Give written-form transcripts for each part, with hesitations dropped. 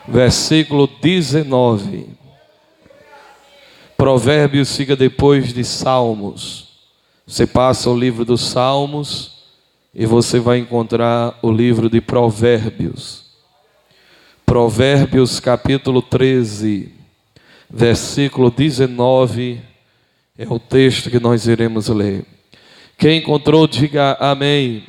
versículo 19. Provérbios fica depois de Salmos. Você passa o livro dos Salmos e você vai encontrar o livro de Provérbios. Provérbios capítulo 13, versículo 19, é o texto que nós iremos ler. Quem encontrou, diga amém.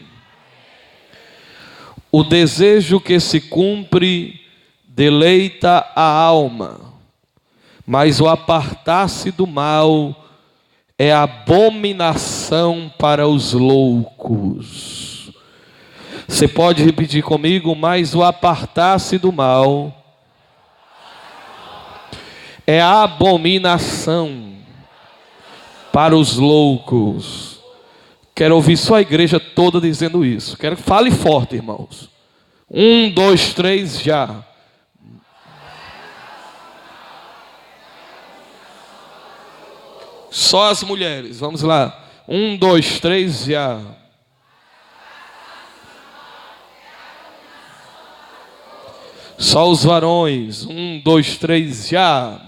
O desejo que se cumpre deleita a alma, mas o apartar-se do mal é abominação para os loucos. Você pode repetir comigo? Mas o apartar-se do mal é abominação para os loucos. Quero ouvir só a igreja toda dizendo isso. Quero que fale forte, irmãos. 1, 2, 3, já. Só as mulheres, vamos lá. 1, 2, 3, já. Só os varões. 1, 2, 3, já.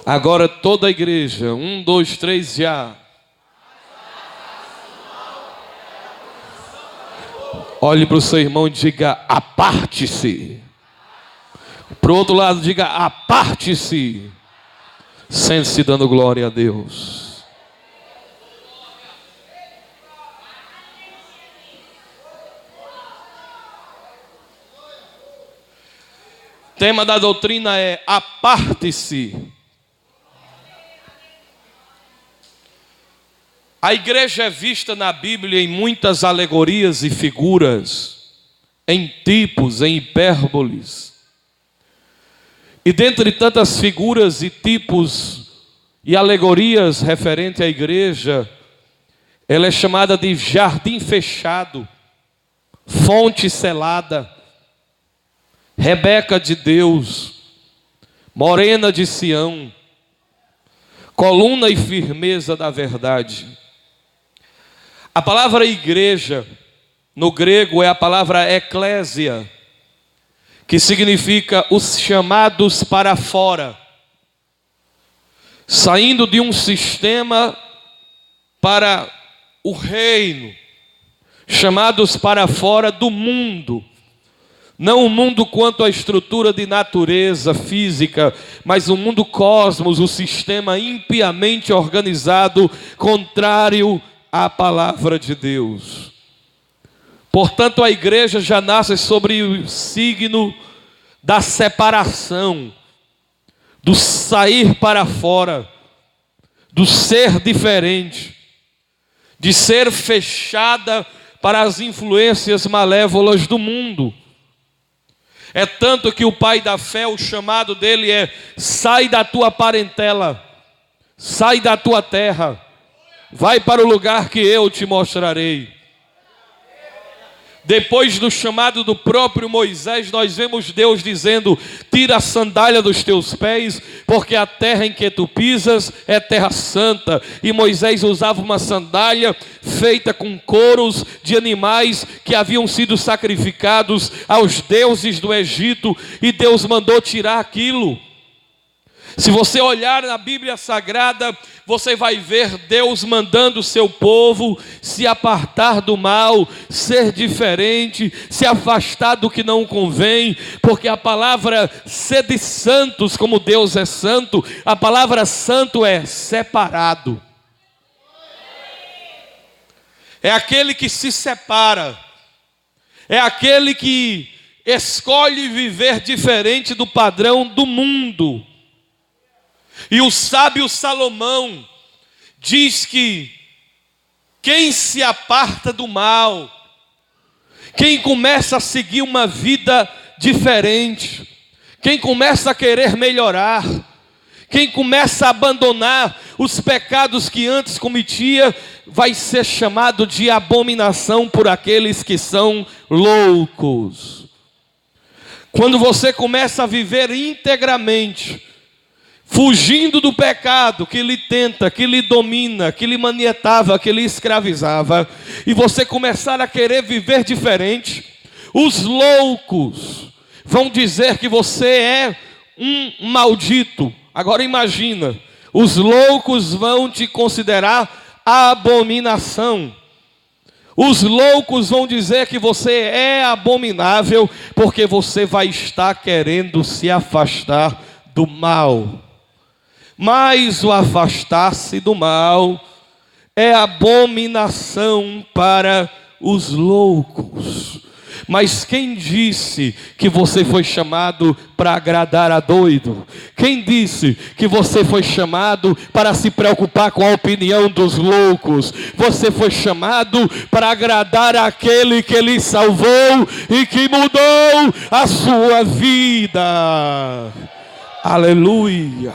Agora toda a igreja. 1, 2, 3, já. Olhe para o seu irmão e diga: aparte-se. Para o outro lado, diga: aparte-se. Sente-se dando glória a Deus. O tema da doutrina é: aparte-se. A igreja é vista na Bíblia em muitas alegorias e figuras, em tipos, em hipérboles. E dentre tantas figuras e tipos e alegorias referente à igreja, ela é chamada de jardim fechado, fonte selada, Rebeca de Deus, morena de Sião, coluna e firmeza da verdade. A palavra igreja, no grego, é a palavra eclésia, que significa os chamados para fora, saindo de um sistema para o reino, chamados para fora do mundo, não o mundo quanto à estrutura de natureza física, mas o mundo cosmos, o sistema impiamente organizado, contrário à palavra de Deus. Portanto, a igreja já nasce sobre o signo da separação, do sair para fora, do ser diferente, de ser fechada para as influências malévolas do mundo. É tanto que o pai da fé, o chamado dele é: sai da tua parentela, sai da tua terra, vai para o lugar que eu te mostrarei. Depois do chamado do próprio Moisés, nós vemos Deus dizendo: tira a sandália dos teus pés, porque a terra em que tu pisas é terra santa. E Moisés usava uma sandália feita com couros de animais que haviam sido sacrificados aos deuses do Egito, e Deus mandou tirar aquilo. Se você olhar na Bíblia Sagrada, você vai ver Deus mandando o seu povo se apartar do mal, ser diferente, se afastar do que não convém, porque a palavra sede santos, como Deus é santo, a palavra santo é separado. É aquele que se separa, é aquele que escolhe viver diferente do padrão do mundo. E o sábio Salomão diz que quem se aparta do mal, quem começa a seguir uma vida diferente, quem começa a querer melhorar, quem começa a abandonar os pecados que antes cometia, vai ser chamado de abominação por aqueles que são loucos. Quando você começa a viver integramente, fugindo do pecado que lhe tenta, que lhe domina, que lhe manietava, que lhe escravizava, e você começar a querer viver diferente, os loucos vão dizer que você é um maldito. Agora imagina, os loucos vão te considerar abominação. Os loucos vão dizer que você é abominável, porque você vai estar querendo se afastar do mal. Mas o afastar-se do mal é abominação para os loucos. Mas quem disse que você foi chamado para agradar a doido? Quem disse que você foi chamado para se preocupar com a opinião dos loucos? Você foi chamado para agradar aquele que lhe salvou e que mudou a sua vida. Aleluia!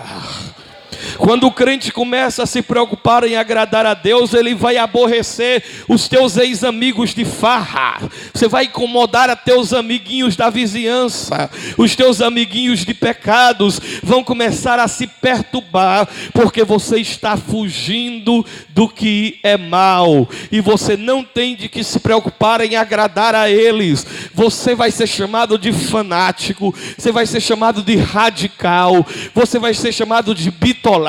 Quando o crente começa a se preocupar em agradar a Deus, ele vai aborrecer os teus ex-amigos de farra. Você vai incomodar a teus amiguinhos da vizinhança. Os teus amiguinhos de pecados vão começar a se perturbar, porque você está fugindo do que é mal. E você não tem de que se preocupar em agradar a eles. Você vai ser chamado de fanático, você vai ser chamado de radical, você vai ser chamado de bitolado,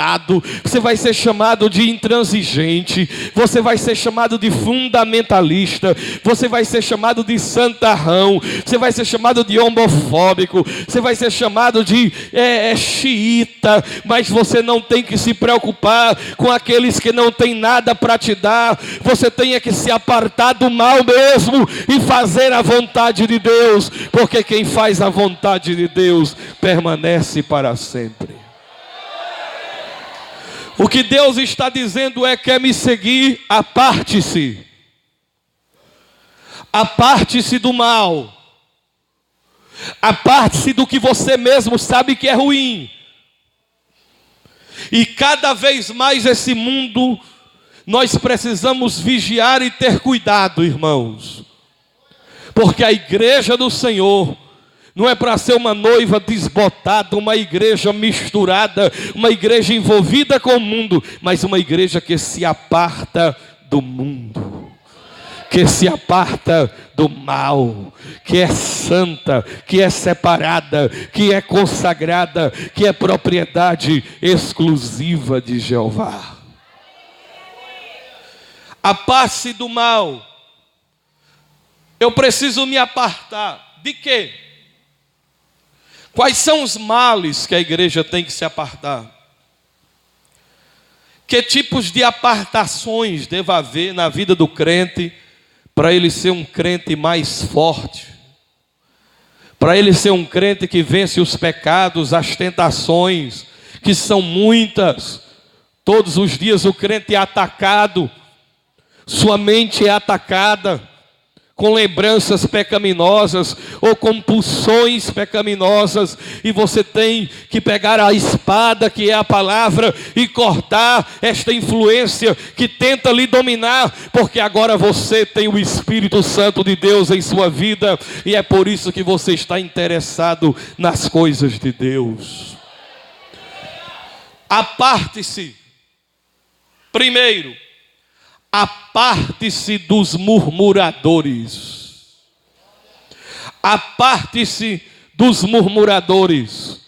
você vai ser chamado de intransigente, você vai ser chamado de fundamentalista, você vai ser chamado de santarrão, você vai ser chamado de homofóbico, você vai ser chamado de xiita, mas você não tem que se preocupar com aqueles que não têm nada para te dar. Você tem que se apartar do mal mesmo e fazer a vontade de Deus, porque quem faz a vontade de Deus permanece para sempre. O que Deus está dizendo é: quer me seguir, aparte-se. Aparte-se do mal. Aparte-se do que você mesmo sabe que é ruim. E cada vez mais esse mundo, nós precisamos vigiar e ter cuidado, irmãos. Porque a igreja do Senhor não é para ser uma noiva desbotada, uma igreja misturada, uma igreja envolvida com o mundo, mas uma igreja que se aparta do mundo, que se aparta do mal, que é santa, que é separada, que é consagrada, que é propriedade exclusiva de Jeová. Aparte-se do mal. Eu preciso me apartar. De quê? Quais são os males que a igreja tem que se apartar? Que tipos de apartações deve haver na vida do crente para ele ser um crente mais forte? Para ele ser um crente que vence os pecados, as tentações, que são muitas. Todos os dias o crente é atacado, sua mente é atacada com lembranças pecaminosas ou compulsões pecaminosas, e você tem que pegar a espada, que é a palavra, e cortar esta influência que tenta lhe dominar, porque agora você tem o Espírito Santo de Deus em sua vida, e é por isso que você está interessado nas coisas de Deus. Aparte-se. Primeiro, aparte-se dos murmuradores. Aparte-se dos murmuradores.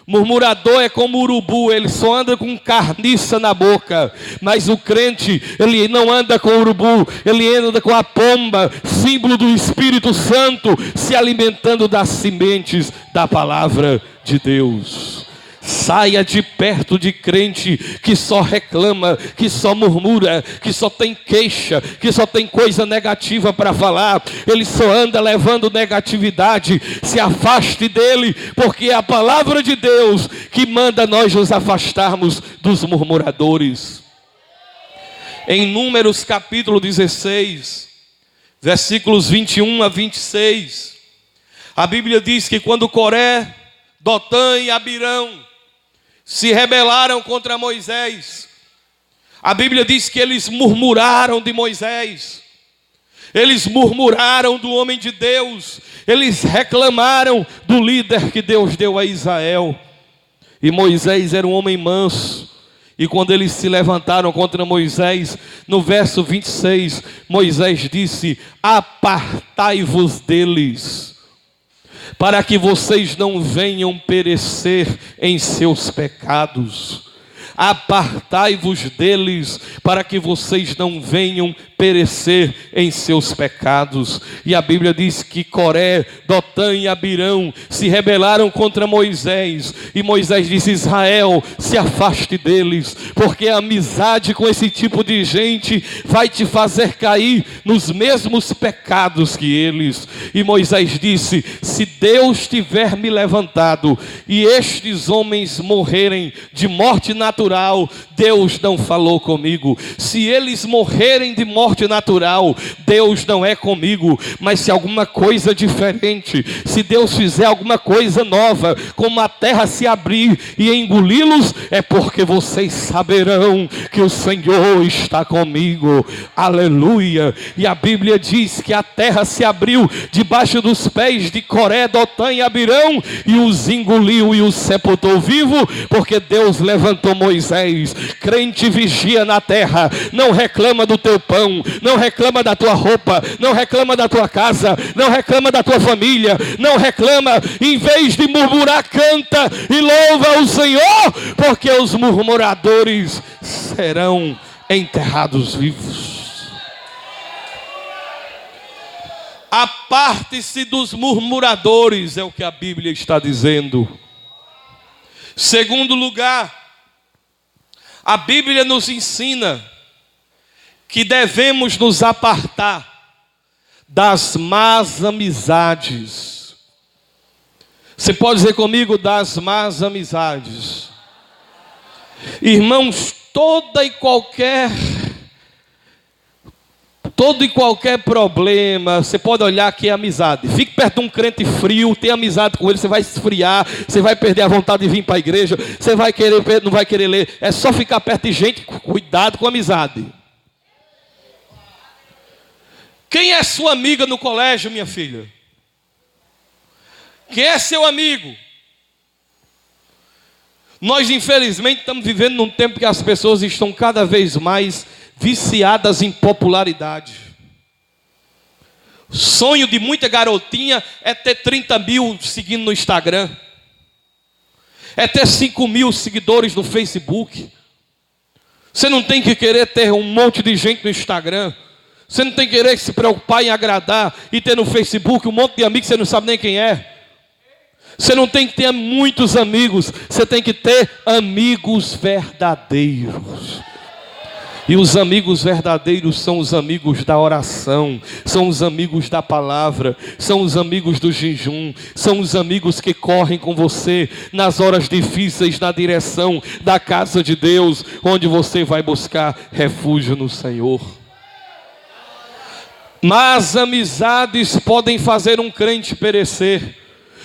Murmurador é como urubu, ele só anda com carniça na boca. Mas o crente, ele não anda com urubu, ele anda com a pomba, símbolo do Espírito Santo, se alimentando das sementes da palavra de Deus. Saia de perto de crente que só reclama, que só murmura, que só tem queixa, que só tem coisa negativa para falar. Ele só anda levando negatividade. Se afaste dele, porque é a palavra de Deus que manda nós nos afastarmos dos murmuradores. Em Números capítulo 16, versículos 21 a 26, a Bíblia diz que quando Coré, Dotã e Abirão se rebelaram contra Moisés, a Bíblia diz que eles murmuraram de Moisés, eles murmuraram do homem de Deus, eles reclamaram do líder que Deus deu a Israel. E Moisés era um homem manso. E quando eles se levantaram contra Moisés, no verso 26, Moisés disse: apartai-vos deles, para que vocês não venham perecer em seus pecados. Apartai-vos deles, para que vocês não venham perecer em seus pecados. E a Bíblia diz que Coré, Dotã e Abirão se rebelaram contra Moisés. E Moisés disse: Israel, se afaste deles, porque a amizade com esse tipo de gente vai te fazer cair nos mesmos pecados que eles. E Moisés disse: se Deus tiver me levantado e estes homens morrerem de morte natural, Deus não falou comigo. Se eles morrerem de morte natural, Deus não é comigo. Mas se alguma coisa diferente, se Deus fizer alguma coisa nova, como a terra se abrir e engoli-los, é porque vocês saberão que o Senhor está comigo. Aleluia. E a Bíblia diz que a terra se abriu debaixo dos pés de Coré, Dotã e Abirão, e os engoliu e os sepultou vivo, porque Deus levantou Moisés. Crente vigia na terra, não reclama do teu pão, não reclama da tua roupa, não reclama da tua casa, não reclama da tua família, não reclama. Em vez de murmurar, canta e louva o Senhor, porque os murmuradores serão enterrados vivos. Aparte-se dos murmuradores, é o que a Bíblia está dizendo. Segundo lugar, a Bíblia nos ensina que devemos nos apartar das más amizades. Você pode dizer comigo: das más amizades. Irmãos, todo e qualquer problema, você pode olhar que é amizade. Fique perto de um crente frio, tenha amizade com ele, você vai esfriar, você vai perder a vontade de vir para a igreja, você vai querer, não vai querer ler. É só ficar perto de gente, cuidado com a amizade. Quem é sua amiga no colégio, minha filha? Quem é seu amigo? Nós, infelizmente, estamos vivendo num tempo que as pessoas estão cada vez mais viciadas em popularidade. O sonho de muita garotinha é ter 30 mil seguindo no Instagram, é ter 5 mil seguidores no Facebook. Você não tem que querer ter um monte de gente no Instagram. Você não tem que querer se preocupar em agradar e ter no Facebook um monte de amigos que você não sabe nem quem é. Você não tem que ter muitos amigos, você tem que ter amigos verdadeiros. E os amigos verdadeiros são os amigos da oração, são os amigos da palavra, são os amigos do jejum, são os amigos que correm com você nas horas difíceis, na direção da casa de Deus, onde você vai buscar refúgio no Senhor. Mas amizades podem fazer um crente perecer.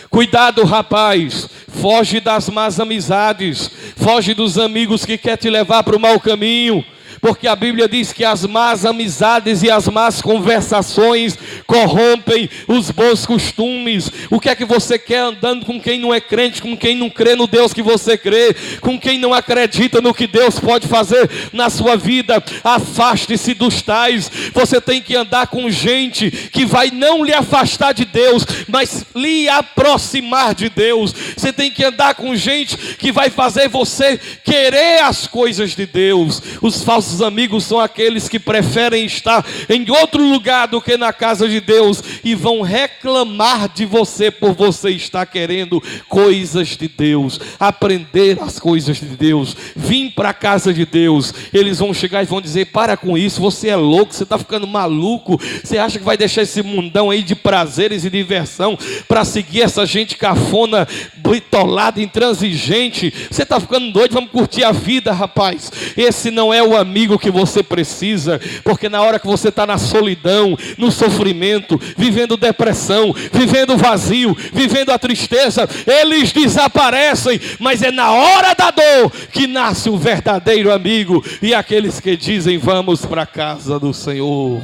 Cuidado, rapaz, foge das más amizades, foge dos amigos que querem te levar para o mau caminho. Porque a Bíblia diz que as más amizades e as más conversações corrompem os bons costumes. O que é que você quer andando com quem não é crente, com quem não crê no Deus que você crê, com quem não acredita no que Deus pode fazer na sua vida? Afaste-se dos tais. Você tem que andar com gente que vai não lhe afastar de Deus, mas lhe aproximar de Deus. Você tem que andar com gente que vai fazer você querer as coisas de Deus. Os falsos amigos são aqueles que preferem estar em outro lugar do que na casa de Deus e vão reclamar de você por você estar querendo coisas de Deus, aprender as coisas de Deus, vir para a casa de Deus. Eles vão chegar e vão dizer: para com isso, você é louco, você está ficando maluco, você acha que vai deixar esse mundão aí de prazeres e diversão para seguir essa gente cafona, bitolada, intransigente? Você está ficando doido, vamos curtir a vida, rapaz. Esse não é o amigo que você precisa, porque na hora que você está na solidão, no sofrimento, vivendo depressão, vivendo vazio, vivendo a tristeza, eles desaparecem, mas é na hora da dor que nasce o verdadeiro amigo, e aqueles que dizem: vamos para a casa do Senhor.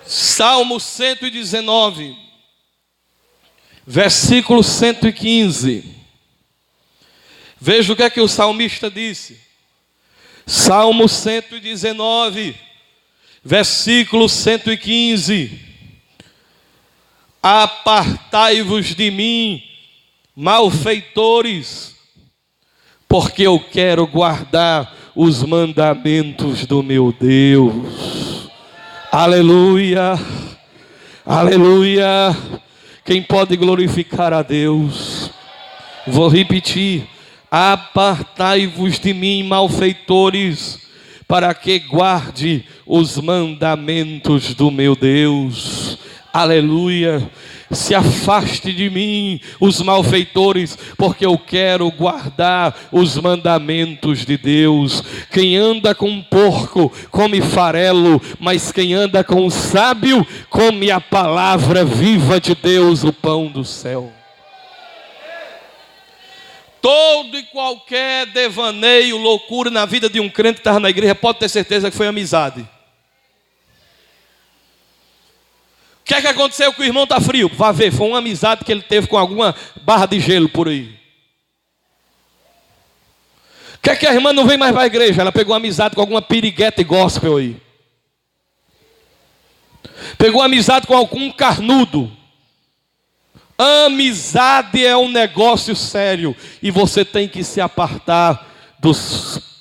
Salmo 119, versículo 115. Veja o que é que o salmista disse. Salmo 119, versículo 115. Apartai-vos de mim, malfeitores, porque eu quero guardar os mandamentos do meu Deus. Aleluia, aleluia. Quem pode glorificar a Deus? Vou repetir. Apartai-vos de mim, malfeitores, para que guarde os mandamentos do meu Deus. Aleluia. Se afaste de mim, os malfeitores, porque eu quero guardar os mandamentos de Deus. Quem anda com um porco come farelo, mas quem anda com um sábio come a palavra viva de Deus, o pão do céu. Todo e qualquer devaneio, loucura na vida de um crente que estava na igreja, pode ter certeza que foi amizade. O que é que aconteceu que o irmão está frio? Vá ver, foi uma amizade que ele teve com alguma barra de gelo por aí. O que é que a irmã não vem mais para a igreja? Ela pegou amizade com alguma piriguete gospel aí. Pegou amizade com algum carnudo. Amizade é um negócio sério e você tem que se apartar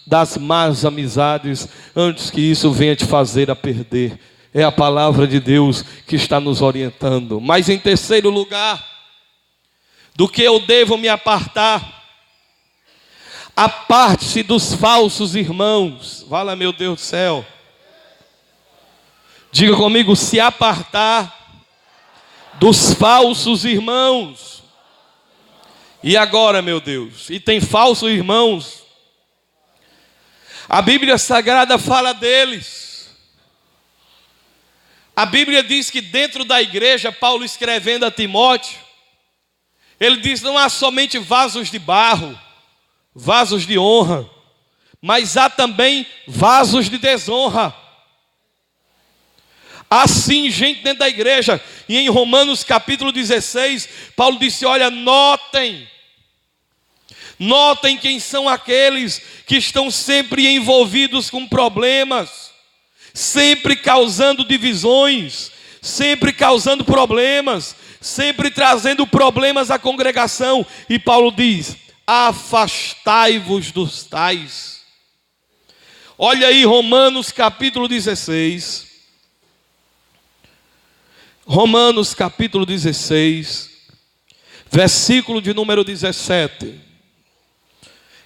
das más amizades antes que isso venha te fazer a perder. É a palavra de Deus que está nos orientando. Mas em terceiro lugar, do que eu devo me apartar? Aparte-se dos falsos irmãos. Fala, meu Deus do céu. Diga comigo, se apartar dos falsos irmãos. E agora, meu Deus? E tem falsos irmãos? A Bíblia Sagrada fala deles. A Bíblia diz que dentro da igreja, Paulo escrevendo a Timóteo, ele diz: não há somente vasos de barro, vasos de honra, mas há também vasos de desonra. Há sim gente dentro da igreja. E em Romanos capítulo 16, Paulo disse: olha, notem quem são aqueles que estão sempre envolvidos com problemas, sempre causando divisões, sempre causando problemas, sempre trazendo problemas à congregação. E Paulo diz: afastai-vos dos tais. Olha aí Romanos capítulo 16. Romanos capítulo 16, versículo de número 17.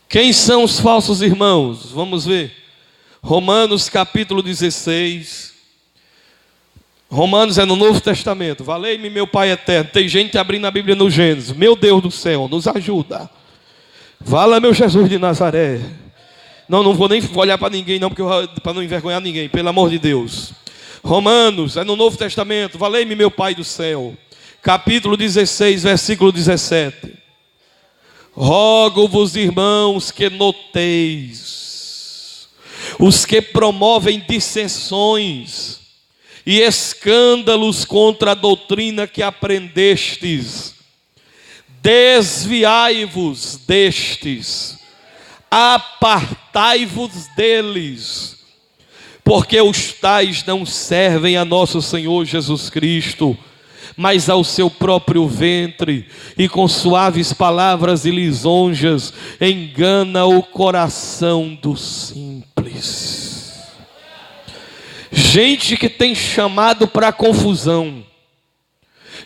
Quem são os falsos irmãos? Vamos ver. Romanos capítulo 16. Romanos é no Novo Testamento. Valei-me, meu Pai eterno. Tem gente abrindo a Bíblia no Gênesis. Meu Deus do céu, nos ajuda. Fala, meu Jesus de Nazaré. Não vou nem olhar para ninguém não, para não envergonhar ninguém, pelo amor de Deus. Romanos, é no Novo Testamento. Valei-me, meu Pai do céu. Capítulo 16, versículo 17. Rogo-vos, irmãos, que noteis os que promovem dissensões e escândalos contra a doutrina que aprendestes. Desviai-vos destes, apartai-vos deles, porque os tais não servem a nosso Senhor Jesus Cristo, mas ao seu próprio ventre, e com suaves palavras e lisonjas engana o coração dos simples. Gente que tem chamado para confusão,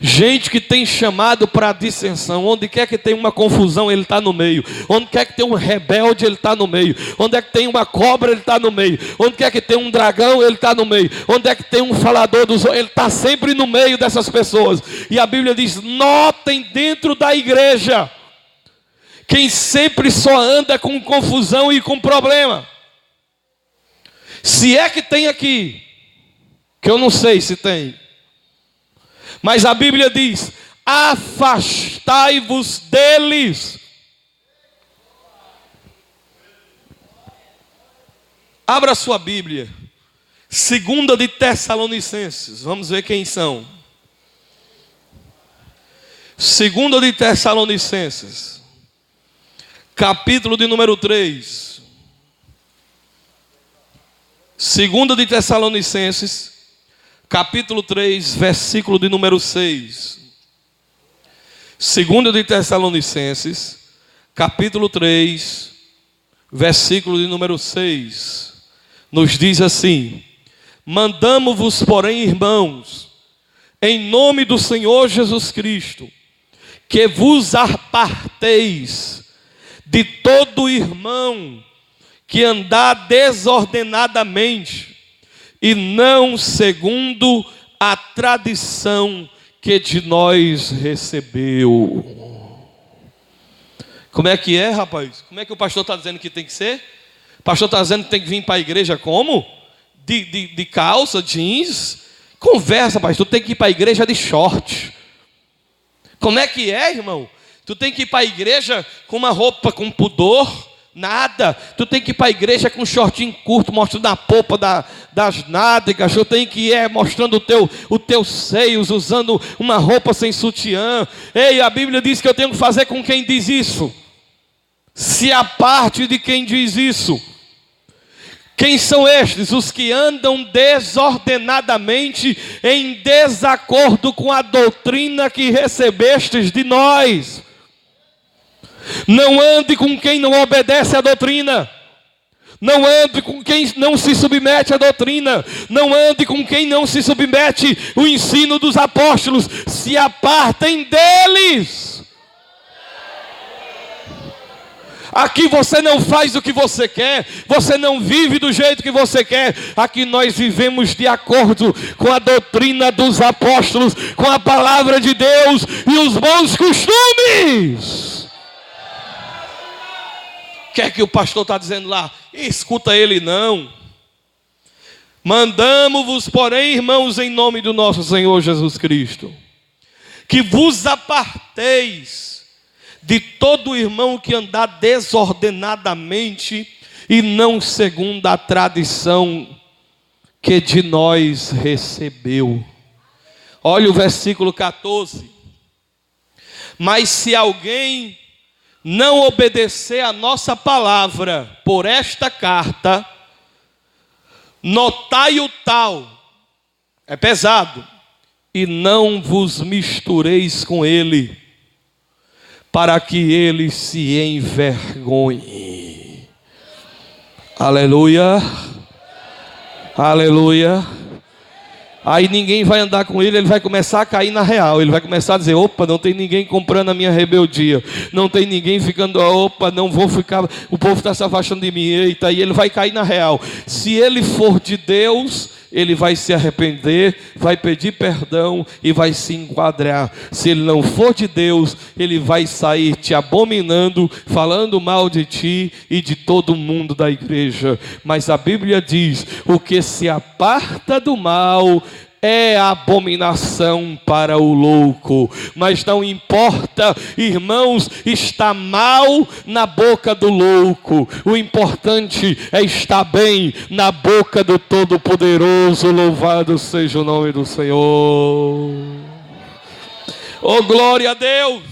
gente que tem chamado para dissensão. Onde quer que tem uma confusão, ele está no meio. Onde quer que tem um rebelde, ele está no meio. Onde é que tem uma cobra, ele está no meio. Onde quer que tem um dragão, ele está no meio. Onde é que tem um falador dos outros, ele está sempre no meio dessas pessoas. E a Bíblia diz: notem dentro da igreja quem sempre só anda com confusão e com problema. Se é que tem aqui, que eu não sei se tem, mas a Bíblia diz: afastai-vos deles. Abra sua Bíblia, 2 de Tessalonicenses, vamos ver quem são. Segunda de Tessalonicenses, capítulo de número 3. Segunda de Tessalonicenses, capítulo 3, versículo de número 6. Segunda de Tessalonicenses, capítulo 3, versículo de número 6. Nos diz assim: mandamo-vos, porém, irmãos, em nome do Senhor Jesus Cristo, que vos aparteis de todo irmão que andar desordenadamente, e não segundo a tradição que de nós recebeu. Como é que é, rapaz? Como é que o pastor está dizendo que tem que ser? O pastor está dizendo que tem que vir para a igreja como? De calça, jeans? Conversa, pastor, tu tem que ir para a igreja de short. Como é que é, irmão? Tu tem que ir para a igreja com uma roupa com pudor? Nada. Tu tem que ir para a igreja com um shortinho curto, mostrando a polpa das nádegas. Tu tem que ir mostrando os teus seios, usando uma roupa sem sutiã. Ei, a Bíblia diz que eu tenho que fazer com quem diz isso. Se aparte de quem diz isso. Quem são estes? Os que andam desordenadamente em desacordo com a doutrina que recebestes de nós. Não ande com quem não obedece à doutrina. Não ande com quem não se submete à doutrina. Não ande com quem não se submete ao ensino dos apóstolos. Se apartem deles. Aqui você não faz o que você quer, você não vive do jeito que você quer. Aqui nós vivemos de acordo com a doutrina dos apóstolos, com a palavra de Deus e os bons costumes. O que é que o pastor está dizendo lá? Escuta ele não. Mandamo-vos, porém, irmãos, em nome do nosso Senhor Jesus Cristo, que vos aparteis de todo irmão que andar desordenadamente e não segundo a tradição que de nós recebeu. Olha o versículo 14. Mas se alguém não obedecer a nossa palavra por esta carta, notai o tal, é pesado, e não vos mistureis com ele, para que ele se envergonhe. Aleluia. Aleluia. Aí ninguém vai andar com ele, ele vai começar a cair na real. Ele vai começar a dizer: opa, não tem ninguém comprando a minha rebeldia. Não tem ninguém ficando, opa, não vou ficar, o povo está se afastando de mim. Eita, e ele vai cair na real. Se ele for de Deus, ele vai se arrepender, vai pedir perdão e vai se enquadrar. Se ele não for de Deus, ele vai sair te abominando, falando mal de ti e de todo mundo da igreja. Mas a Bíblia diz: o que se aparta do mal é abominação para o louco. Mas não importa, irmãos, está mal na boca do louco. O importante é estar bem na boca do Todo-Poderoso. Louvado seja o nome do Senhor. Oh, glória a Deus.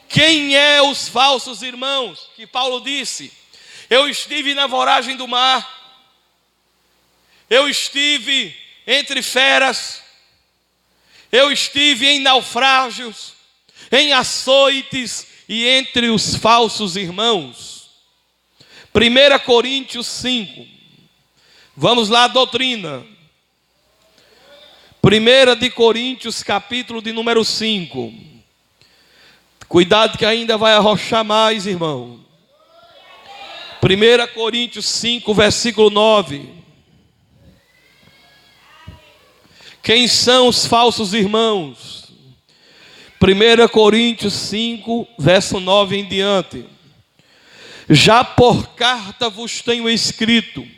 Quem é os falsos irmãos? Que Paulo disse: eu estive na voragem do mar, eu estive entre feras, eu estive em naufrágios, em açoites e entre os falsos irmãos. 1 Coríntios 5. Vamos lá, a doutrina. 1 de Coríntios, capítulo de número 5. Cuidado que ainda vai arrochar mais, irmão. 1 Coríntios 5, versículo 9. Quem são os falsos irmãos? 1 Coríntios 5, verso 9 em diante. Já por carta vos tenho escrito,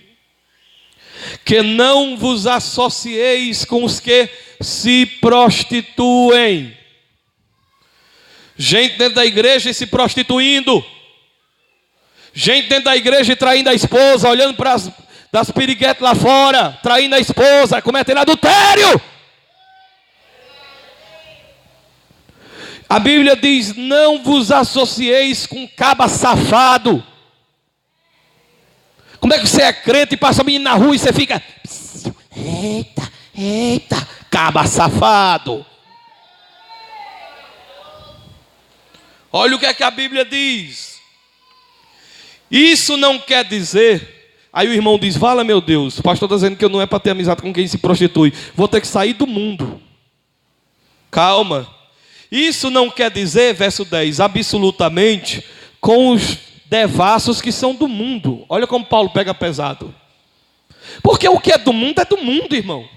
que não vos associeis com os que se prostituem. Gente dentro da igreja e se prostituindo. Gente dentro da igreja e traindo a esposa, olhando para das piriguetes lá fora, traindo a esposa, cometendo adultério. A Bíblia diz: não vos associeis com caba safado. Como é que você é crente e passa um menino na rua e você fica: eita, eita, caba safado. Olha o que é que a Bíblia diz. Isso não quer dizer. Aí o irmão diz: fala, meu Deus, o pastor está dizendo que eu não é para ter amizade com quem se prostitui. Vou ter que sair do mundo. Calma. Isso não quer dizer, verso 10, absolutamente, com os devassos que são do mundo. Olha como Paulo pega pesado. Porque o que é do mundo, irmão.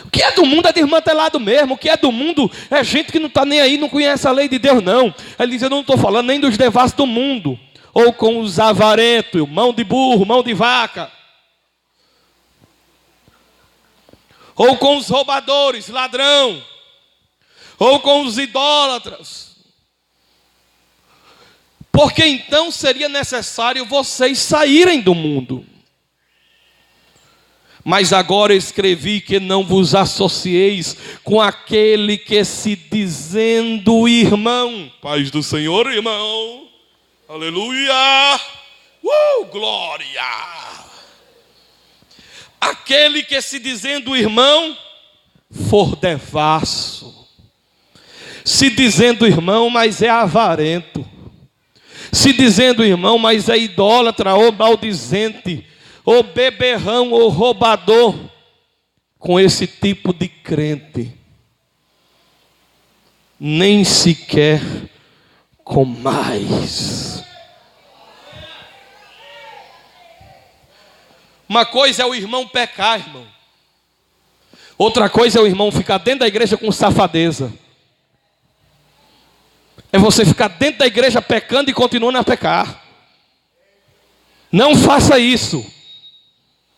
O que é do mundo é desmantelado mesmo. O que é do mundo é gente que não está nem aí, não conhece a lei de Deus, não. Ele diz: eu não estou falando nem dos devassos do mundo. Ou com os avarentos, mão de burro, mão de vaca. Ou com os roubadores, ladrão. Ou com os idólatras. Porque então seria necessário vocês saírem do mundo. Mas agora escrevi que não vos associeis com aquele que se dizendo irmão. Paz do Senhor, irmão. Aleluia. Glória. Aquele que se dizendo irmão for devasso. Se dizendo irmão, mas é avarento. Se dizendo irmão, mas é idólatra ou maldizente, ou beberrão, ou roubador. Com esse tipo de crente, nem sequer comais. Uma coisa é o irmão pecar, irmão. Outra coisa é o irmão ficar dentro da igreja com safadeza. É você ficar dentro da igreja pecando e continuando a pecar. Não faça isso.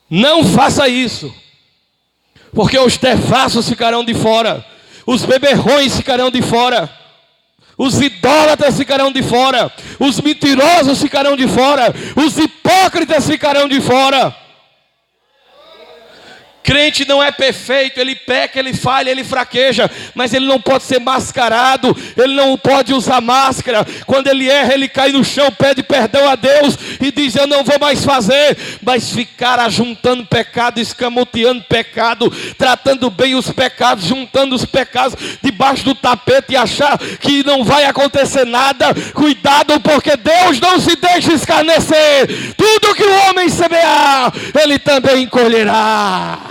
Não faça isso. Porque os devassos ficarão de fora. Os beberrões ficarão de fora. Os idólatras ficarão de fora. Os mentirosos ficarão de fora. Os hipócritas ficarão de fora. Crente não é perfeito, ele peca, ele falha, ele fraqueja, mas ele não pode ser mascarado, ele não pode usar máscara. Quando ele erra, ele cai no chão, pede perdão a Deus e diz: eu não vou mais fazer. Mas ficar ajuntando pecado, escamoteando pecado, tratando bem os pecados, juntando os pecados debaixo do tapete e achar que não vai acontecer nada, cuidado, porque Deus não se deixa escarnecer. Tudo que o homem semear, ele também colherá.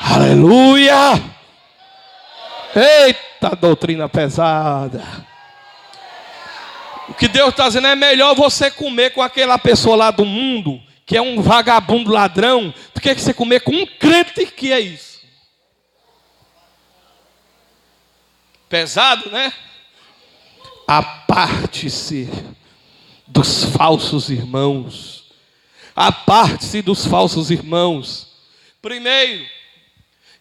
Aleluia! Eita, doutrina pesada. O que Deus está dizendo é: melhor você comer com aquela pessoa lá do mundo, que é um vagabundo ladrão, do que você comer com um crente que é isso. Pesado, né? Aparte-se dos falsos irmãos. Aparte-se dos falsos irmãos. Primeiro,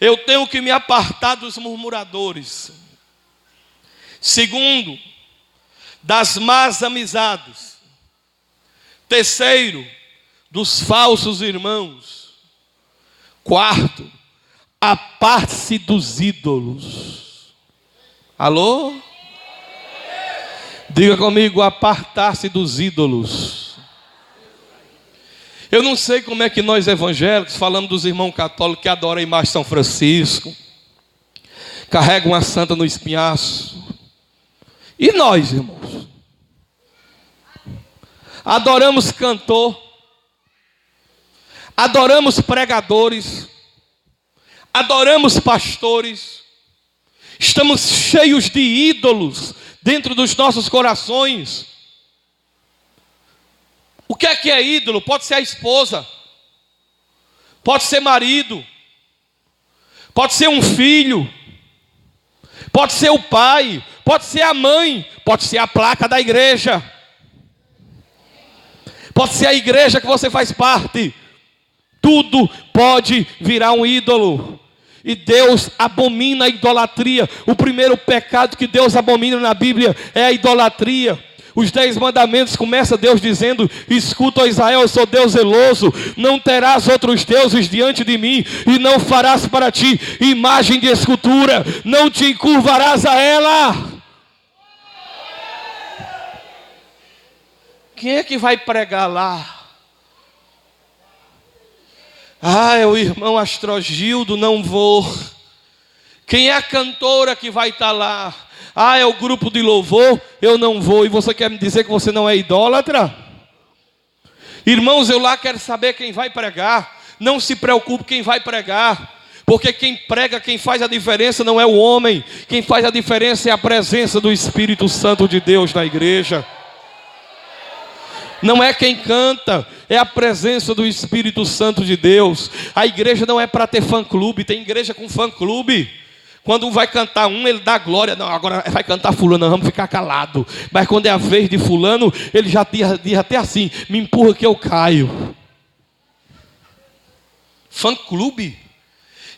eu tenho que me apartar dos murmuradores. Segundo, das más amizades. Terceiro, dos falsos irmãos. Quarto, aparte-se dos ídolos. Alô? Diga comigo: apartar-se dos ídolos. Eu não sei como é que nós evangélicos falamos dos irmãos católicos que adoram a imagem de São Francisco, carregam a santa no espinhaço. E nós, irmãos? Adoramos cantor, adoramos pregadores, adoramos pastores, estamos cheios de ídolos dentro dos nossos corações. O que é ídolo? Pode ser a esposa, pode ser marido, pode ser um filho, pode ser o pai, pode ser a mãe, pode ser a placa da igreja, pode ser a igreja que você faz parte. Tudo pode virar um ídolo. E Deus abomina a idolatria. O primeiro pecado que Deus abomina na Bíblia é a idolatria. Os 10 mandamentos começa Deus dizendo: escuta, ó Israel, eu sou Deus zeloso, não terás outros deuses diante de mim, e não farás para ti imagem de escultura, não te encurvarás a ela. Quem é que vai pregar lá? É o irmão Astrogildo, não vou. Quem é a cantora que vai estar lá? É o grupo de louvor, eu não vou. E você quer me dizer que você não é idólatra? Irmãos, eu lá quero saber quem vai pregar. Não se preocupe quem vai pregar, porque quem prega, quem faz a diferença não é o homem. Quem faz a diferença é a presença do Espírito Santo de Deus na igreja. Não é quem canta, é a presença do Espírito Santo de Deus. A igreja não é para ter fã-clube. Tem igreja com fã-clube. Quando um vai cantar ele dá glória. Não, agora vai cantar fulano, vamos ficar calado. Mas quando é a vez de fulano, ele já diz até assim: me empurra que eu caio. Fã-clube.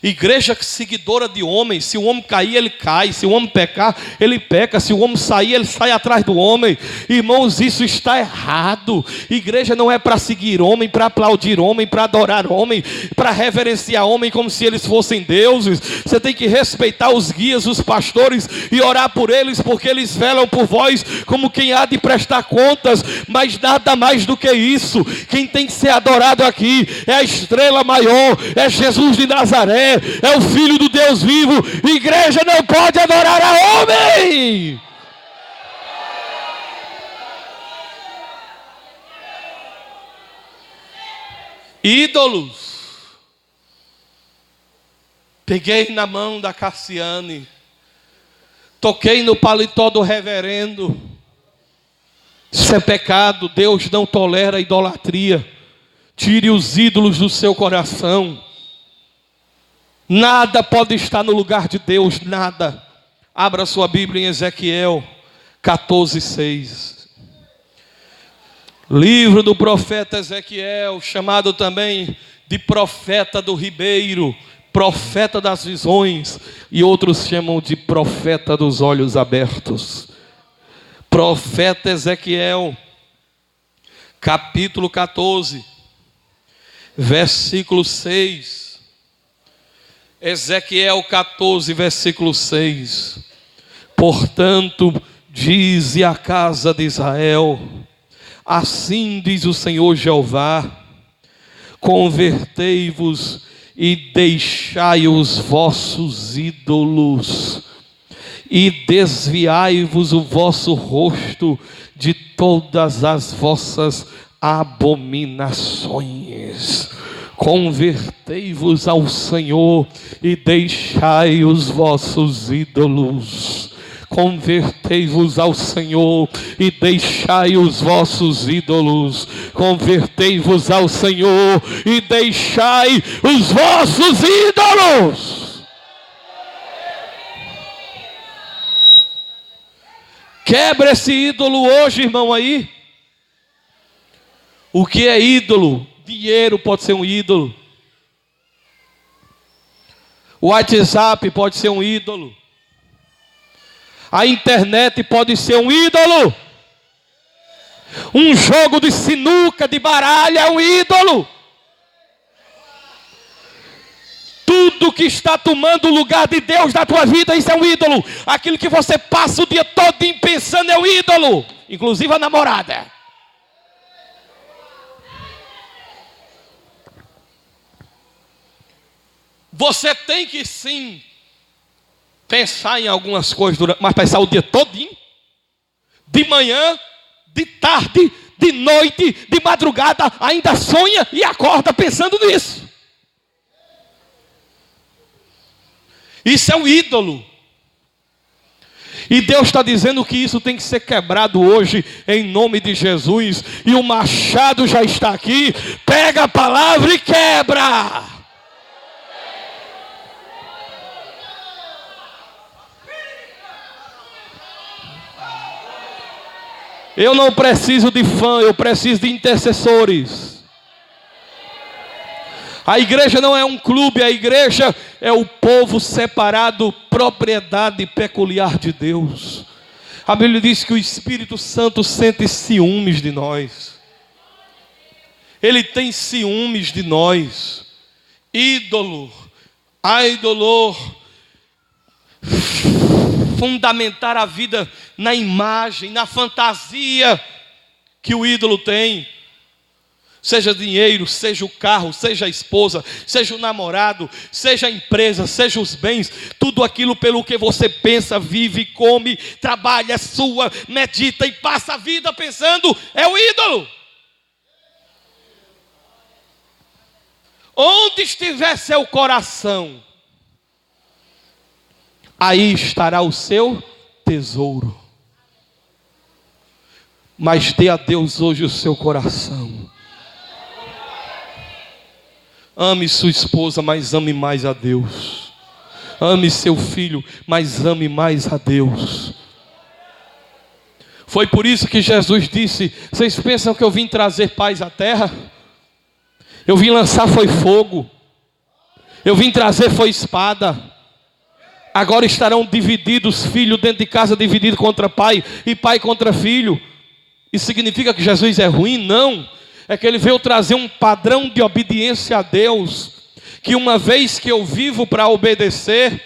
Igreja seguidora de homem. Se o homem cair, ele cai. Se o homem pecar, ele peca. Se o homem sair, ele sai atrás do homem. Irmãos, isso está errado. Igreja não é para seguir homem, para aplaudir homem, para adorar homem, para reverenciar homem como se eles fossem deuses. Você tem que respeitar os guias, os pastores, e orar por eles, porque eles velam por vós como quem há de prestar contas. Mas nada mais do que isso. Quem tem que ser adorado aqui é a estrela maior, é Jesus de Nazaré, é o Filho do Deus vivo. Igreja não pode adorar a homem. Ídolos. Peguei na mão da Cassiane, toquei no paletó do reverendo. Isso é pecado. Deus não tolera a idolatria. Tire os ídolos do seu coração. Nada pode estar no lugar de Deus, nada. Abra sua Bíblia em Ezequiel 14:6. Livro do profeta Ezequiel, chamado também de profeta do ribeiro, profeta das visões, e outros chamam de profeta dos olhos abertos. Profeta Ezequiel, capítulo 14, versículo 6. Ezequiel 14, versículo 6. Portanto, dize a casa de Israel: assim diz o Senhor Jeová: convertei-vos e deixai os vossos ídolos, e desviai-vos o vosso rosto de todas as vossas abominações. Convertei-vos ao Senhor e deixai os vossos ídolos. Convertei-vos ao Senhor e deixai os vossos ídolos. Convertei-vos ao Senhor e deixai os vossos ídolos. Quebra esse ídolo hoje, irmão, aí. O que é ídolo? Dinheiro pode ser um ídolo. O WhatsApp pode ser um ídolo. A internet pode ser um ídolo. Um jogo de sinuca, de baralho é um ídolo. Tudo que está tomando o lugar de Deus na tua vida, isso é um ídolo. Aquilo que você passa o dia todo pensando é um ídolo. Inclusive a namorada. Você tem que sim pensar em algumas coisas, mas pensar o dia todinho, de manhã, de tarde, de noite, de madrugada, ainda sonha e acorda pensando nisso. Isso é um ídolo. E Deus está dizendo que isso tem que ser quebrado hoje, em nome de Jesus. E o machado já está aqui. Pega a palavra e quebra. Eu não preciso de fã, eu preciso de intercessores. A igreja não é um clube, a igreja é o povo separado, propriedade peculiar de Deus. A Bíblia diz que o Espírito Santo sente ciúmes de nós. Ele tem ciúmes de nós. Ídolo, idolor, fundamentar a vida na imagem, na fantasia que o ídolo tem. Seja dinheiro, seja o carro, seja a esposa, seja o namorado, seja a empresa, seja os bens, tudo aquilo pelo que você pensa, vive, come, trabalha, é sua, medita e passa a vida pensando, é o ídolo. Onde estiver seu coração, aí estará o seu tesouro. Mas dê a Deus hoje o seu coração. Ame sua esposa, mas ame mais a Deus. Ame seu filho, mas ame mais a Deus. Foi por isso que Jesus disse: vocês pensam que eu vim trazer paz à terra? Eu vim lançar foi fogo. Eu vim trazer foi espada. Agora estarão divididos, filho dentro de casa dividido contra pai e pai contra filho. Isso significa que Jesus é ruim? Não. É que ele veio trazer um padrão de obediência a Deus, que uma vez que eu vivo para obedecer,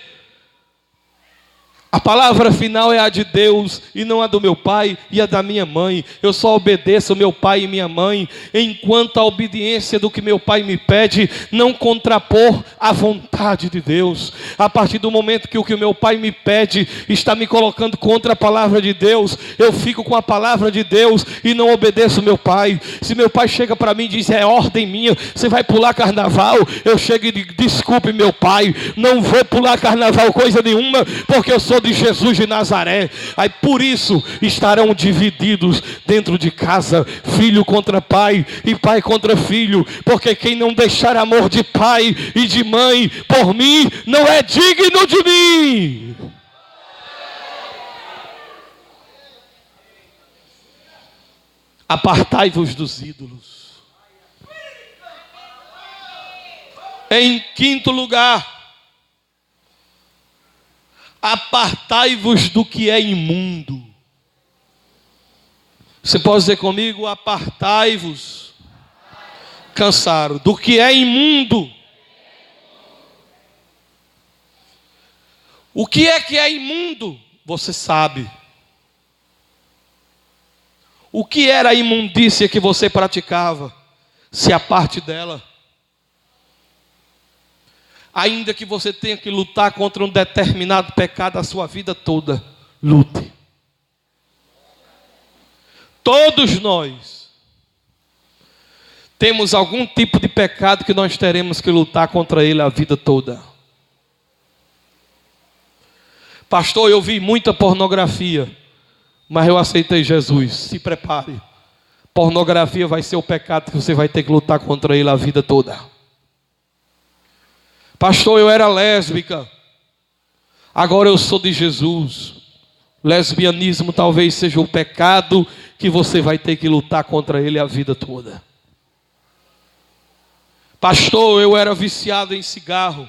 a palavra final é a de Deus e não a do meu pai e a da minha mãe. Eu só obedeço meu pai e minha mãe, enquanto a obediência do que meu pai me pede não contrapor a vontade de Deus. A partir do momento que o que o meu pai me pede está me colocando contra a palavra de Deus, eu fico com a palavra de Deus e não obedeço meu pai. Se meu pai chega para mim e diz: é ordem minha, você vai pular carnaval, eu chego e digo: desculpe meu pai, não vou pular carnaval coisa nenhuma, porque eu sou de Jesus de Nazaré. Aí por isso estarão divididos dentro de casa, filho contra pai e pai contra filho, porque quem não deixar amor de pai e de mãe por mim não é digno de mim. Apartai-vos dos ídolos. Em quinto lugar, apartai-vos do que é imundo. Você pode dizer comigo: apartai-vos. Cansaram do que é imundo. O que é imundo? Você sabe. O que era a imundícia que você praticava? Se aparte dela. Ainda que você tenha que lutar contra um determinado pecado a sua vida toda, lute. Todos nós temos algum tipo de pecado que nós teremos que lutar contra ele a vida toda. Pastor, eu vi muita pornografia, mas eu aceitei Jesus. Se prepare. Pornografia vai ser o pecado que você vai ter que lutar contra ele a vida toda. Pastor, eu era lésbica, agora eu sou de Jesus. Lesbianismo talvez seja o pecado que você vai ter que lutar contra ele a vida toda. Pastor, eu era viciado em cigarro.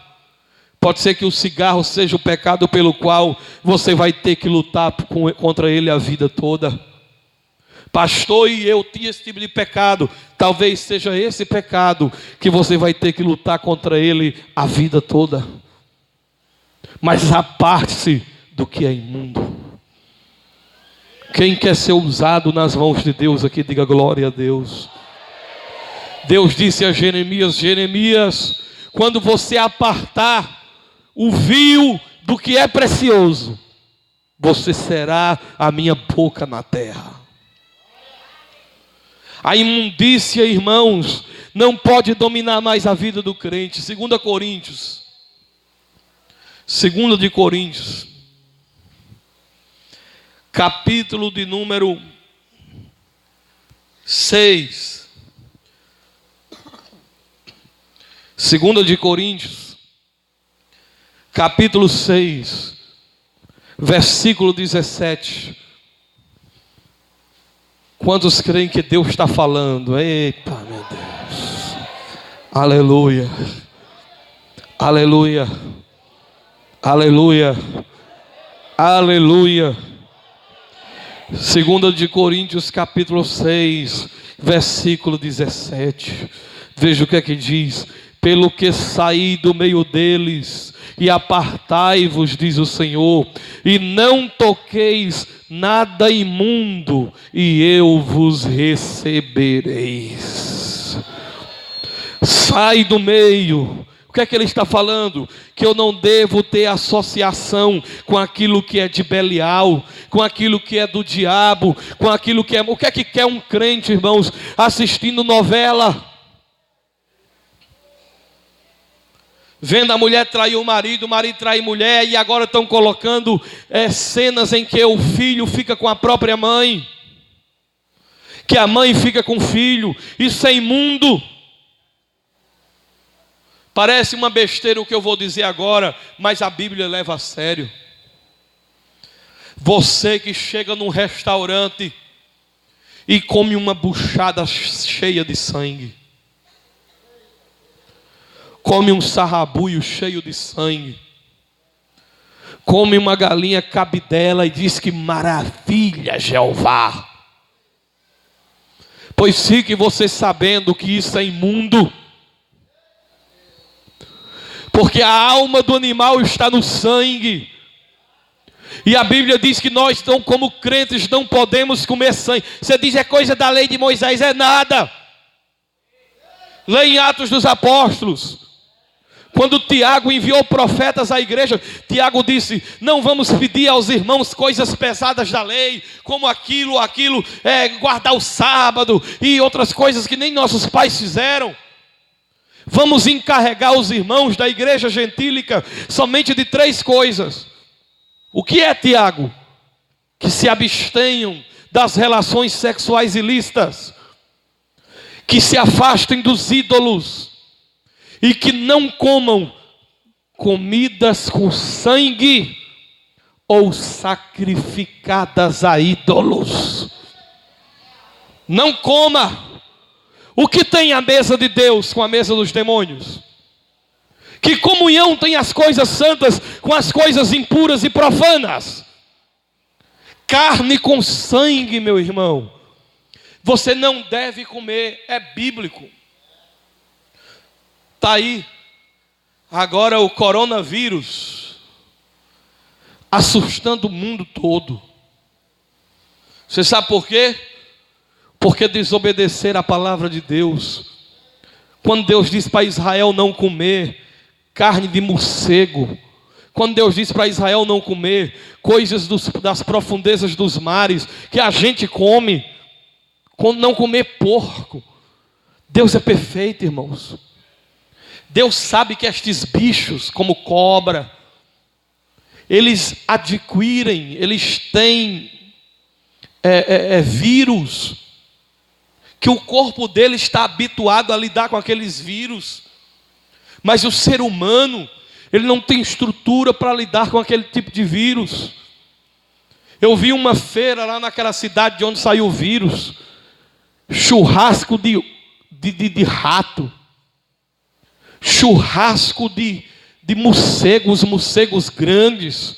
Pode ser que o cigarro seja o pecado pelo qual você vai ter que lutar contra ele a vida toda. Pastor, e eu tinha esse tipo de pecado. Talvez seja esse pecado que você vai ter que lutar contra ele a vida toda. Mas aparte-se do que é imundo. Quem quer ser usado nas mãos de Deus aqui, diga glória a Deus. Deus disse a Jeremias: Jeremias, quando você apartar o vil do que é precioso, você será a minha boca na terra. A imundícia, irmãos, não pode dominar mais a vida do crente. 2 Coríntios, capítulo de número 6. 2 de Coríntios, capítulo 6, versículo 17. Quantos creem que Deus está falando? Eita, meu Deus. Aleluia. Aleluia. Aleluia. Aleluia. Segunda de Coríntios capítulo 6, versículo 17. Veja o que é que diz: pelo que saí do meio deles e apartai-vos, diz o Senhor, e não toqueis nada imundo, e eu vos recebereis. Sai do meio. O que é que ele está falando? Que eu não devo ter associação com aquilo que é de Belial, com aquilo que é do diabo, com aquilo que é... O que é que quer um crente, irmãos, assistindo novela? Vendo a mulher trair o marido trair mulher, e agora estão colocando cenas em que o filho fica com a própria mãe, que a mãe fica com o filho. Isso é imundo. Parece uma besteira o que eu vou dizer agora, mas a Bíblia leva a sério. Você que chega num restaurante e come uma buchada cheia de sangue, come um sarrabuio cheio de sangue, come uma galinha cabidela e diz que maravilha, Jeová. Pois fique você sabendo que isso é imundo, porque a alma do animal está no sangue. E a Bíblia diz que nós, então, como crentes, não podemos comer sangue. Você diz, é coisa da lei de Moisés. É nada. Lê em Atos dos Apóstolos. Quando Tiago enviou profetas à igreja, Tiago disse: não vamos pedir aos irmãos coisas pesadas da lei, como aquilo, guardar o sábado e outras coisas que nem nossos pais fizeram. Vamos encarregar os irmãos da igreja gentílica somente de 3 coisas. O que é, Tiago? Que se abstenham das relações sexuais ilícitas, que se afastem dos ídolos e que não comam comidas com sangue ou sacrificadas a ídolos. Não coma. O que tem a mesa de Deus com a mesa dos demônios? Que comunhão tem as coisas santas com as coisas impuras e profanas? Carne com sangue, meu irmão, você não deve comer, é bíblico. Está aí, agora o coronavírus, assustando o mundo todo. Você sabe por quê? Porque desobedecer a palavra de Deus. Quando Deus diz para Israel não comer carne de morcego, quando Deus diz para Israel não comer coisas das profundezas dos mares, que a gente come, quando não comer porco. Deus é perfeito, irmãos. Deus sabe que estes bichos, como cobra, eles adquirem, eles têm vírus, que o corpo dele está habituado a lidar com aqueles vírus. Mas o ser humano, ele não tem estrutura para lidar com aquele tipo de vírus. Eu vi uma feira lá naquela cidade de onde saiu o vírus. Churrasco de rato. Churrasco de morcegos grandes.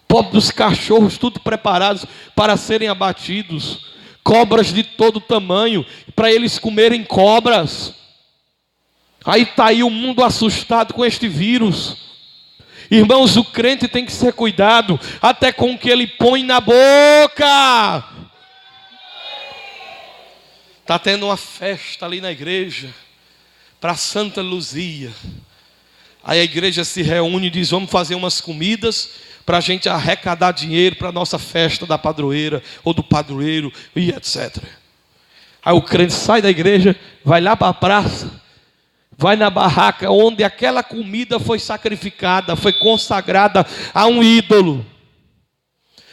Pobre dos cachorros, tudo preparados para serem abatidos. Cobras de todo tamanho, para eles comerem cobras. Aí está aí o mundo assustado com este vírus. Irmãos, o crente tem que ser cuidado até com o que ele põe na boca. Está tendo uma festa ali na igreja para Santa Luzia. Aí a igreja se reúne e diz: vamos fazer umas comidas para a gente arrecadar dinheiro para a nossa festa da padroeira ou do padroeiro e etc. Aí o crente sai da igreja, vai lá para a praça, vai na barraca onde aquela comida foi sacrificada, foi consagrada a um ídolo.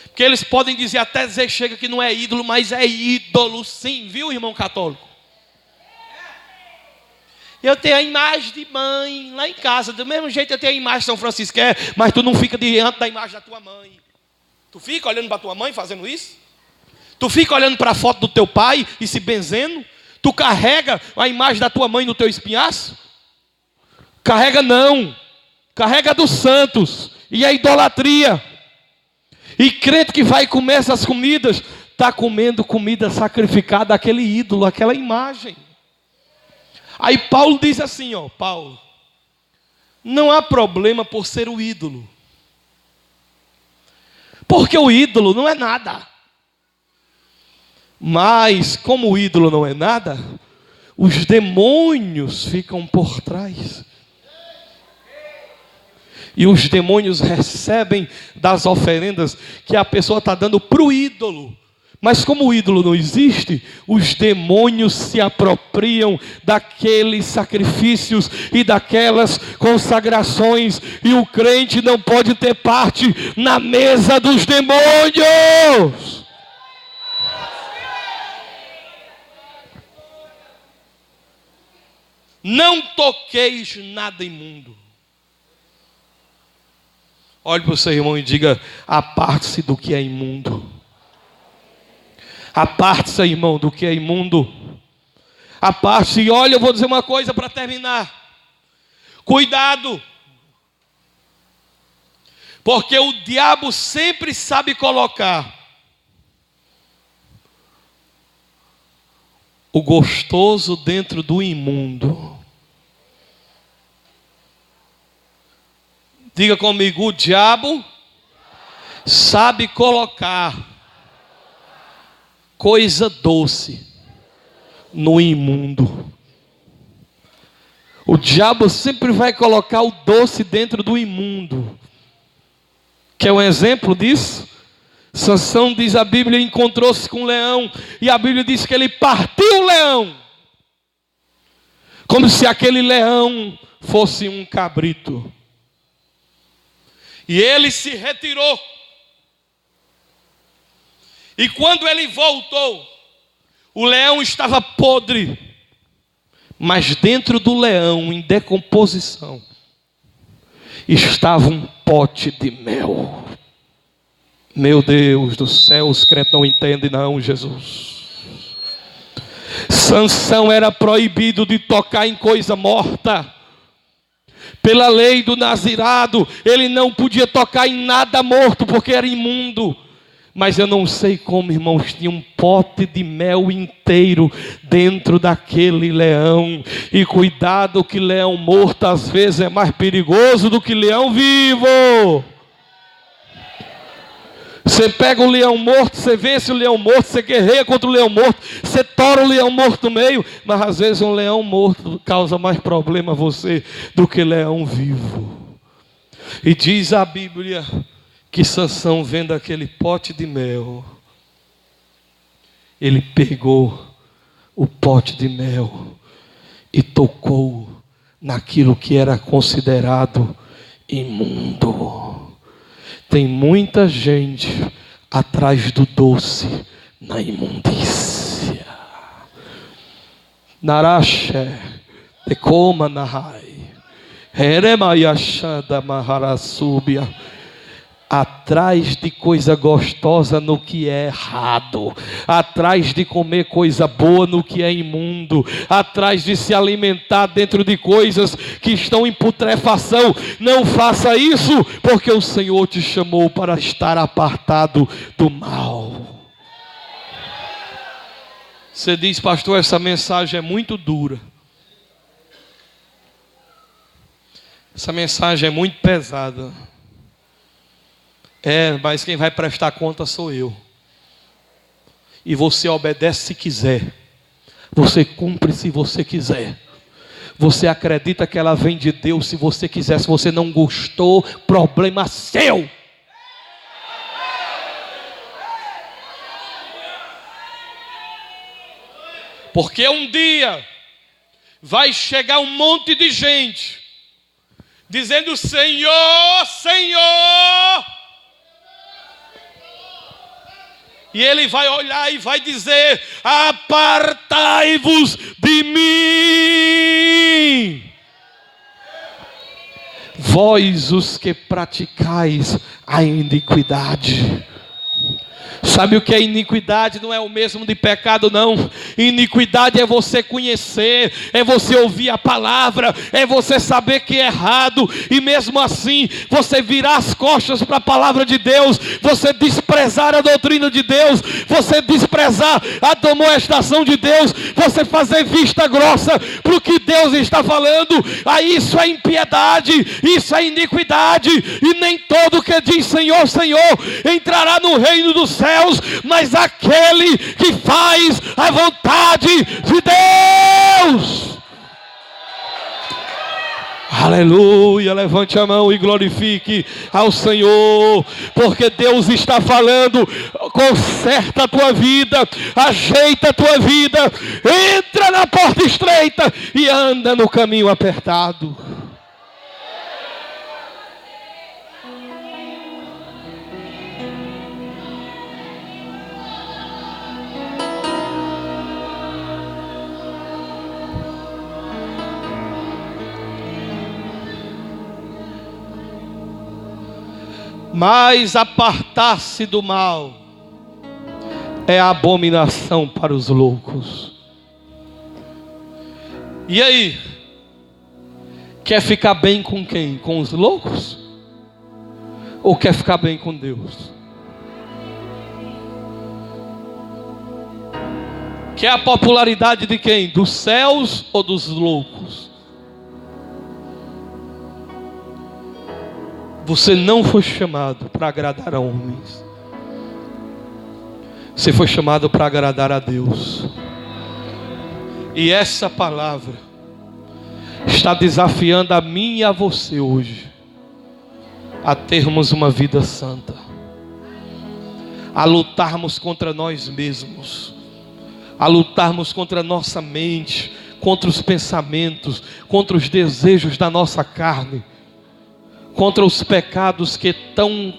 Porque eles podem dizer chega que não é ídolo, mas é ídolo sim, viu, irmão católico? Eu tenho a imagem de mãe lá em casa, do mesmo jeito eu tenho a imagem de São Francisco, mas tu não fica diante da imagem da tua mãe. Tu fica olhando para tua mãe fazendo isso? Tu fica olhando para a foto do teu pai e se benzendo? Tu carrega a imagem da tua mãe no teu espinhaço? Carrega não. Carrega dos santos. E a idolatria. E crente que vai comer essas comidas, está comendo comida sacrificada àquele ídolo, àquela imagem. Aí Paulo diz assim, Paulo, não há problema por ser o ídolo. Porque o ídolo não é nada. Mas como o ídolo não é nada, os demônios ficam por trás. E os demônios recebem das oferendas que a pessoa está dando para o ídolo. Mas como o ídolo não existe, os demônios se apropriam daqueles sacrifícios e daquelas consagrações. E o crente não pode ter parte na mesa dos demônios. Não toqueis nada imundo. Olhe para o seu irmão e diga: aparte-se do que é imundo. Aparte-se, irmão, do que é imundo. Aparte-se. E olha, eu vou dizer uma coisa para terminar. Cuidado. Porque o diabo sempre sabe colocar o gostoso dentro do imundo. Diga comigo: o diabo sabe colocar coisa doce no imundo. O diabo sempre vai colocar o doce dentro do imundo. Quer um exemplo disso? Sansão, diz a Bíblia, encontrou-se com um leão, e a Bíblia diz que ele partiu o leão, como se aquele leão fosse um cabrito. E ele se retirou. E quando ele voltou, o leão estava podre, mas dentro do leão, em decomposição, estava um pote de mel. Meu Deus do céu, os crentes não entendem não, Jesus. Sansão era proibido de tocar em coisa morta. Pela lei do nazirado, ele não podia tocar em nada morto, porque era imundo. Mas eu não sei como, irmãos, tinha um pote de mel inteiro dentro daquele leão. E cuidado que leão morto às vezes é mais perigoso do que leão vivo. Você pega o leão morto, você vence o leão morto, você guerreia contra o leão morto, você tora o leão morto no meio, mas às vezes um leão morto causa mais problema a você do que leão vivo. E diz a Bíblia que Sansão, vendo aquele pote de mel, ele pegou o pote de mel e tocou naquilo que era considerado imundo. Tem muita gente atrás do doce na imundícia. Narashe, Tekoma Nahai, Heremayashada Maharasubia. Atrás de coisa gostosa no que é errado, atrás de comer coisa boa no que é imundo, atrás de se alimentar dentro de coisas que estão em putrefação. Não faça isso, porque o Senhor te chamou para estar apartado do mal. Você diz: pastor, essa mensagem é muito dura, essa mensagem é muito pesada. Mas quem vai prestar conta sou eu. E você obedece se quiser, você cumpre se você quiser, você acredita que ela vem de Deus se você quiser. Se você não gostou, problema seu. Porque um dia vai chegar um monte de gente dizendo: Senhor, Senhor. E ele vai olhar e vai dizer: apartai-vos de mim, vós os que praticais a iniquidade. Sabe o que é iniquidade? Não é o mesmo de pecado, não. Iniquidade é você conhecer, é você ouvir a palavra, é você saber que é errado, e mesmo assim, você virar as costas para a palavra de Deus, você desprezar a doutrina de Deus, você desprezar a admoestação de Deus, você fazer vista grossa para o que Deus está falando. Aí isso é impiedade, isso é iniquidade, e nem todo que diz Senhor, Senhor, entrará no reino dos céus, mas aquele que faz a vontade de Deus. Aleluia, levante a mão e glorifique ao Senhor, porque Deus está falando. Conserta a tua vida, ajeita a tua vida, entra na porta estreita e anda no caminho apertado. Mas apartar-se do mal é abominação para os loucos. E aí? Quer ficar bem com quem? Com os loucos? Ou quer ficar bem com Deus? Quer a popularidade de quem? Dos céus ou dos loucos? Você não foi chamado para agradar a homens. Você foi chamado para agradar a Deus. E essa palavra está desafiando a mim e a você hoje a termos uma vida santa, a lutarmos contra nós mesmos, a lutarmos contra a nossa mente, contra os pensamentos, contra os desejos da nossa carne, contra os pecados que tão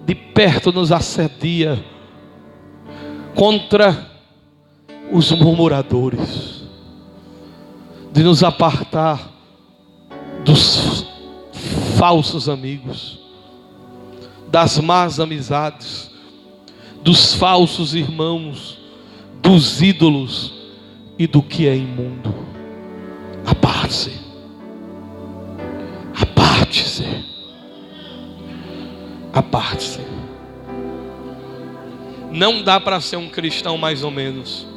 de perto nos assedia, contra os murmuradores, de nos apartar dos falsos amigos, das más amizades, dos falsos irmãos, dos ídolos e do que é imundo. Aparte-se. Aparte-se. Aparte-se. Não dá para ser um cristão mais ou menos.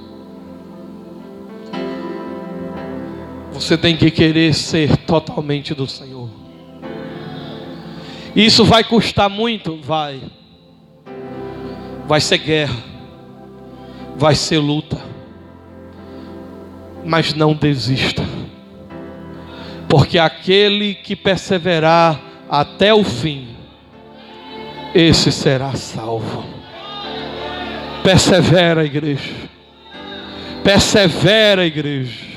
Você tem que querer ser totalmente do Senhor. Isso vai custar muito? Vai. Vai ser guerra. Vai ser luta. Mas não desista. Porque aquele que perseverar até o fim, esse será salvo. Persevera, igreja. Persevera, igreja.